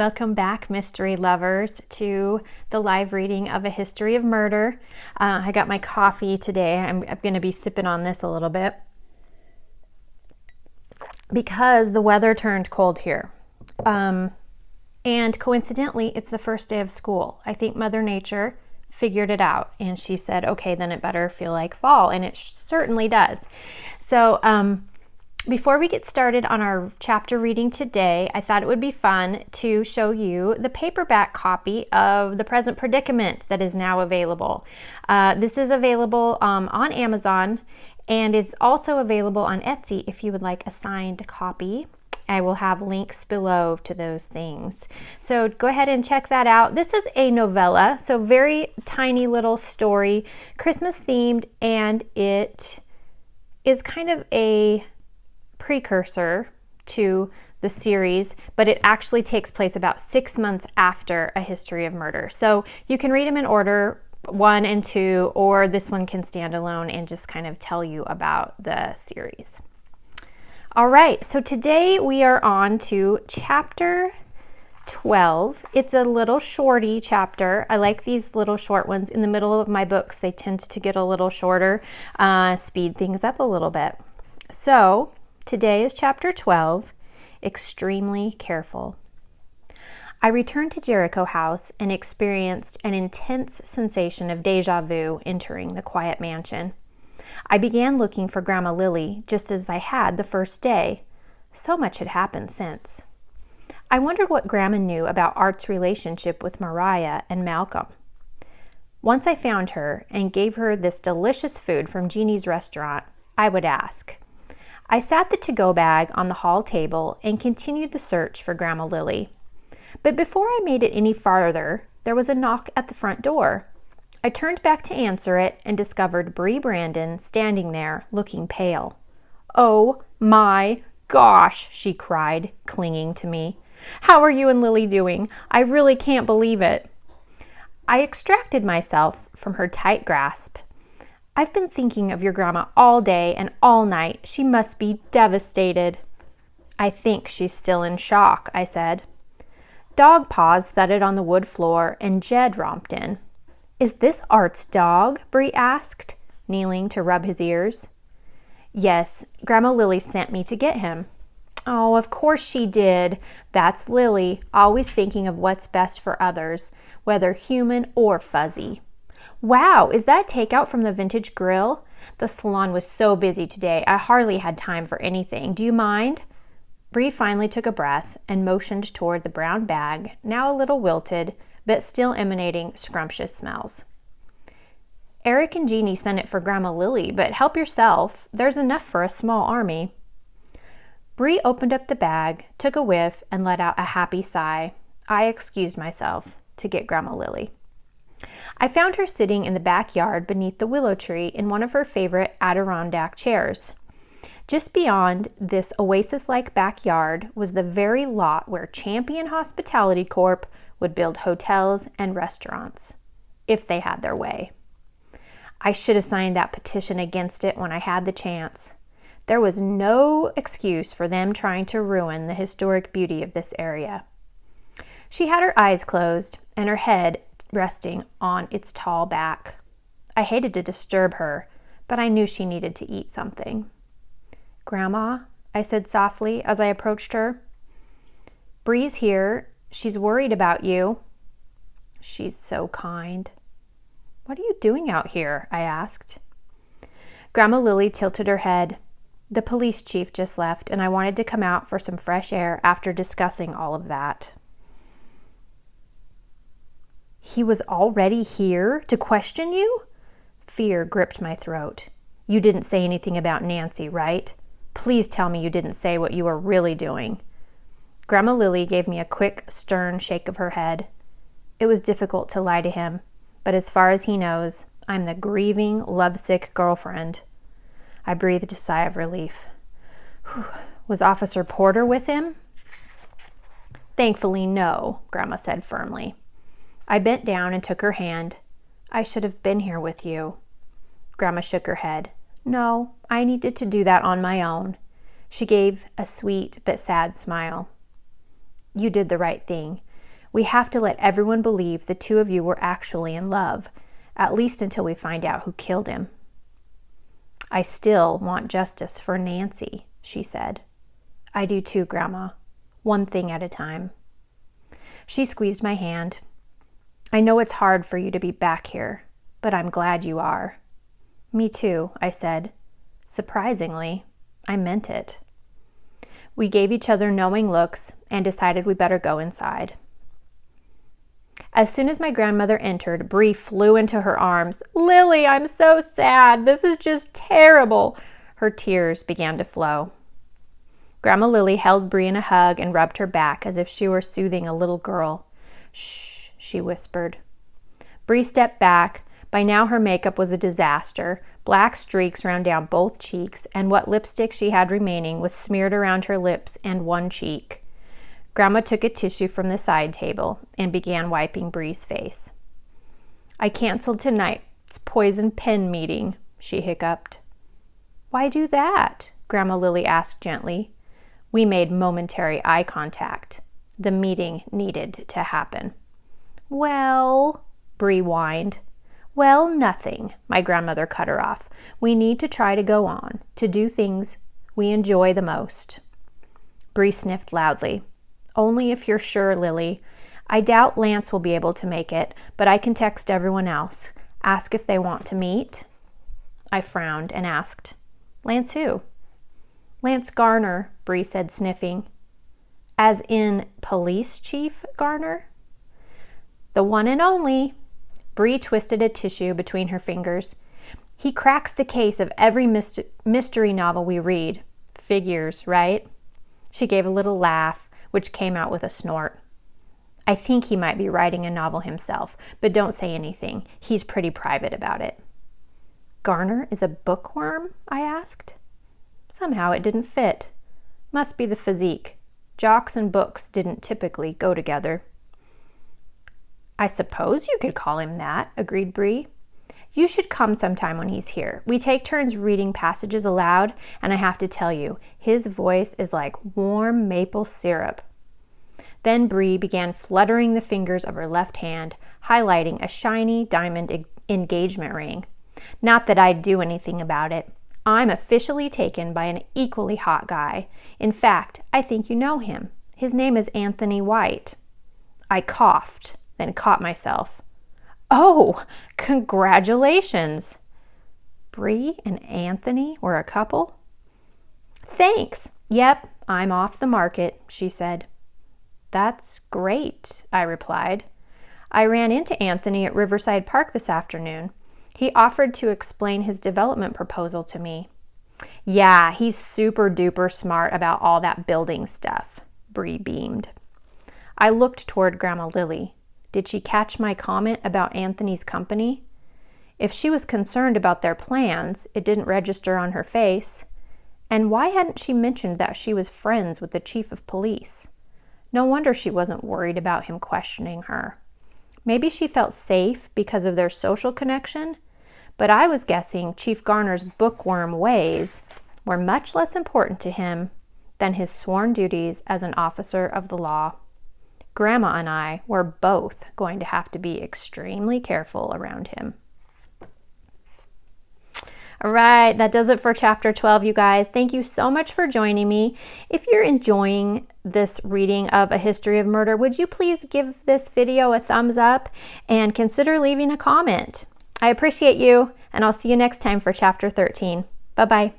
Welcome back, mystery lovers, to the live reading of A History of Murder. I got my coffee today. I'm going to be sipping on this a little bit because the weather turned cold here. And coincidentally, it's the first day of school. I think Mother Nature figured it out and she said, okay, then it better feel like fall, and it certainly does. So, before we get started on our chapter reading today, I thought it would be fun to show you the paperback copy of The Present Predicament that is now available. This is available on Amazon, and it's also available on Etsy if you would like a signed copy. I will have links below to those things. So go ahead and check that out. This is a novella, so very tiny little story, Christmas themed, and it is kind of a precursor to the series, but it actually takes place about 6 months after A History of Murder. So you can read them in order, 1 and 2, or this one can stand alone and just kind of tell you about the series. All right, so today we are on to chapter 12. It's a little shorty chapter. I like these little short ones. In the middle of my books, they tend to get a little shorter, speed things up a little bit. So today is chapter 12, Extremely Careful. I returned to Jericho House and experienced an intense sensation of deja vu entering the quiet mansion. I began looking for Grandma Lily just as I had the first day. So much had happened since. I wondered what Grandma knew about Art's relationship with Mariah and Malcolm. Once I found her and gave her this delicious food from Jeannie's restaurant, I would ask. I sat the to-go bag on the hall table and continued the search for Grandma Lily. But before I made it any farther, there was a knock at the front door. I turned back to answer it and discovered Bree Brandon standing there, looking pale. "Oh my gosh," she cried, clinging to me. "How are you and Lily doing? I really can't believe it." I extracted myself from her tight grasp. "I've been thinking of your grandma all day and all night. She must be devastated." "I think she's still in shock," I said. Dog paws thudded on the wood floor and Jed romped in. "Is this Art's dog?" Bree asked, kneeling to rub his ears. "Yes, Grandma Lily sent me to get him." "Oh, of course she did. That's Lily, always thinking of what's best for others, whether human or fuzzy." "Wow, is that takeout from the vintage grill? The salon was so busy today, I hardly had time for anything. Do you mind?" Bree finally took a breath and motioned toward the brown bag, now a little wilted, but still emanating scrumptious smells. "Eric and Jeannie sent it for Grandma Lily, but help yourself. There's enough for a small army." Bree opened up the bag, took a whiff, and let out a happy sigh. I excused myself to get Grandma Lily. I found her sitting in the backyard beneath the willow tree in one of her favorite Adirondack chairs. Just beyond this oasis-like backyard was the very lot where Champion Hospitality Corp would build hotels and restaurants, if they had their way. I should have signed that petition against it when I had the chance. There was no excuse for them trying to ruin the historic beauty of this area. She had her eyes closed and her head resting on its tall back. I hated to disturb her, but I knew she needed to eat something. "Grandma," I said softly as I approached her. "Bree's here. She's worried about you." "She's so kind." "What are you doing out here?" I asked. Grandma Lily tilted her head. "The police chief just left, and I wanted to come out for some fresh air after discussing all of that." "He was already here to question you?" Fear gripped my throat. "You didn't say anything about Nancy, right? Please tell me you didn't say what you were really doing." Grandma Lily gave me a quick, stern shake of her head. "It was difficult to lie to him, but as far as he knows, I'm the grieving, lovesick girlfriend." I breathed a sigh of relief. Whew. Was Officer Porter with him? "Thankfully, no," Grandma said firmly. I bent down and took her hand. "I should have been here with you." Grandma shook her head. "No, I needed to do that on my own." She gave a sweet but sad smile. "You did the right thing. We have to let everyone believe the two of you were actually in love, at least until we find out who killed him." "I still want justice for Nancy," she said. "I do too, Grandma. One thing at a time." She squeezed my hand. "I know it's hard for you to be back here, but I'm glad you are." "Me too," I said. Surprisingly, I meant it. We gave each other knowing looks and decided we better go inside. As soon as my grandmother entered, Bree flew into her arms. "Lily, I'm so sad. This is just terrible." Her tears began to flow. Grandma Lily held Bree in a hug and rubbed her back as if she were soothing a little girl. "Shh," she whispered. Bree stepped back. By now her makeup was a disaster. Black streaks ran down both cheeks, and what lipstick she had remaining was smeared around her lips and one cheek. Grandma took a tissue from the side table and began wiping Bree's face. "I canceled tonight's poison pen meeting," she hiccuped. "Why do that?" Grandma Lily asked gently. We made momentary eye contact. The meeting needed to happen. "Well," Bree whined. "Well, nothing," my grandmother cut her off. "We need to try to go on, to do things we enjoy the most." Bree sniffed loudly. "Only if you're sure, Lily. I doubt Lance will be able to make it, but I can text everyone else. Ask if they want to meet." I frowned and asked, "Lance who?" "Lance Garner," Bree said, sniffing. "As in Police Chief Garner?" "The one and only." Bree twisted a tissue between her fingers. "He cracks the case of every mystery novel we read. Figures, right?" She gave a little laugh, which came out with a snort. "I think he might be writing a novel himself, but don't say anything. He's pretty private about it." "Garner is a bookworm?" I asked. Somehow it didn't fit. Must be the physique. Jocks and books didn't typically go together. "I suppose you could call him that," agreed Bree. "You should come sometime when he's here. We take turns reading passages aloud, and I have to tell you, his voice is like warm maple syrup." Then Bree began fluttering the fingers of her left hand, highlighting a shiny diamond engagement ring. "Not that I'd do anything about it. I'm officially taken by an equally hot guy. In fact, I think you know him. His name is Anthony White." I coughed, then caught myself. "Oh, congratulations!" Bree and Anthony were a couple? "Thanks. Yep, I'm off the market," she said. "That's great," I replied. "I ran into Anthony at Riverside Park this afternoon. He offered to explain his development proposal to me." "Yeah, he's super duper smart about all that building stuff," Bree beamed. I looked toward Grandma Lily. Did she catch my comment about Anthony's company? If she was concerned about their plans, it didn't register on her face. And why hadn't she mentioned that she was friends with the chief of police? No wonder she wasn't worried about him questioning her. Maybe she felt safe because of their social connection, but I was guessing Chief Garner's bookworm ways were much less important to him than his sworn duties as an officer of the law. Grandma and I were both going to have to be extremely careful around him. All right, that does it for chapter 12, you guys. Thank you so much for joining me. If you're enjoying this reading of A History of Murder, would you please give this video a thumbs up and consider leaving a comment? I appreciate you, and I'll see you next time for chapter 13. Bye-bye.